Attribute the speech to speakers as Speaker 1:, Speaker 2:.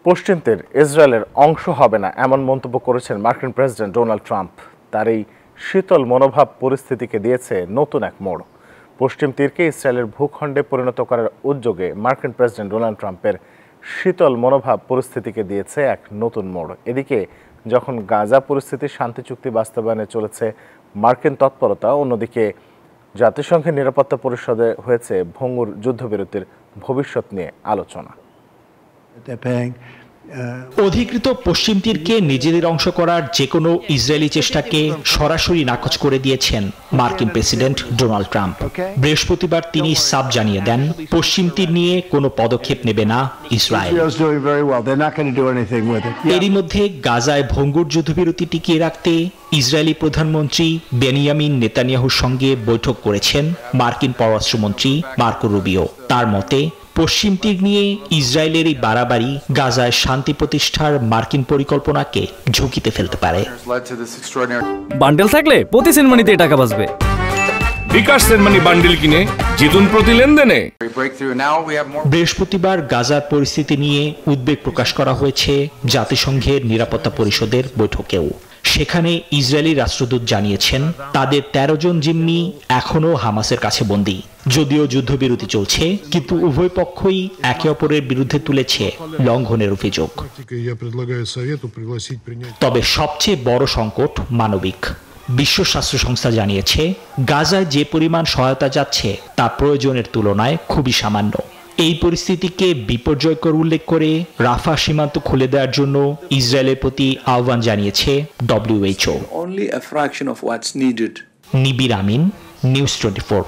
Speaker 1: পশ্চিম তীর ইসরায়েলের অংশ হবে না এমন মন্তব্য করেছেন মার্কিন প্রেসিডেন্ট ডোনাল্ড ট্রাম্প। তার এই শীতল মনোভাব পরিস্থিতিকে দিয়েছে নতুন এক মোড়। পশ্চিম তীরকে ইসরায়েলের ভূখণ্ডে পরিণত করার উদ্যোগে মার্কিন প্রেসিডেন্ট ডোনাল্ড ট্রাম্পের শীতল মনোভাব পরিস্থিতিকে দিয়েছে এক নতুন মোড়। এদিকে যখন গাজা পরিস্থিতির শান্তি চুক্তি বাস্তবায়নে চলেছে মার্কিন তৎপরতা, অন্যদিকে জাতিসংঘের নিরাপত্তা পরিষদে হয়েছে ভঙ্গুর যুদ্ধবিরতির ভবিষ্যৎ নিয়ে আলোচনা।
Speaker 2: অধিকৃত পশ্চিম তীরকে নিজেদের অংশ করার যে কোনো ইসরায়েলি চেষ্টাকে সরাসরি নাকচ করে দিয়েছেন মার্কিন প্রেসিডেন্ট ডোনাল্ড ট্রাম্প। বৃহস্পতিবার তিনি সাফ জানিয়ে দেন, পশ্চিম তীর নিয়ে কোনো পদক্ষেপ নেবে না ইসরায়েল। এরই মধ্যে গাজায় ভঙ্গুর যুদ্ধবিরতি টিকিয়ে রাখতে ইসরায়েলি প্রধানমন্ত্রী বেনিয়ামিন নেতানিয়াহুর সঙ্গে বৈঠক করেছেন মার্কিন পররাষ্ট্রমন্ত্রী মার্কো রুবিও। তার মতে পশ্চিম তীর নিয়ে ইসরায়েলের এই বাড়াবাড়ি গাজায় শান্তি প্রতিষ্ঠার মার্কিন পরিকল্পনাকে ঝুঁকিতে ফেলতে পারে।
Speaker 3: বান্ডেল থাকলে প্রতি সেনমানিতে টাকা বাঁচবে।
Speaker 4: বিকাশ সেনমানি বান্ডেল কিনে জিতুন প্রতি লেনদেনে।
Speaker 2: বৃহস্পতিবার গাজার পরিস্থিতি নিয়ে উদ্বেগ প্রকাশ করা হয়েছে জাতিসংঘের নিরাপত্তা পরিষদের বৈঠকেও। সেখানে ইসরায়েলি রাষ্ট্রদূত জানিয়েছেন, তাদের 13 জন জিম্মি এখনও হামাসের কাছে বন্দী। যদিও যুদ্ধবিরতি চলছে, কিন্তু উভয় পক্ষই একে অপরের বিরুদ্ধে তুলেছে লঙ্ঘনের অভিযোগ। তবে সবচেয়ে বড় সংকট মানবিক। বিশ্ব স্বাস্থ্য সংস্থা জানিয়েছে, গাজায় যে পরিমাণ সহায়তা যাচ্ছে তা প্রয়োজনের তুলনায় খুবই সামান্য। এই পরিস্থিতিকে বিপর্যয়কর উল্লেখ করে রাফা সীমান্ত খুলে দেওয়ার জন্য ইসরায়েলের প্রতি আহ্বান জানিয়েছে WHO। Nibir Amin, news 24।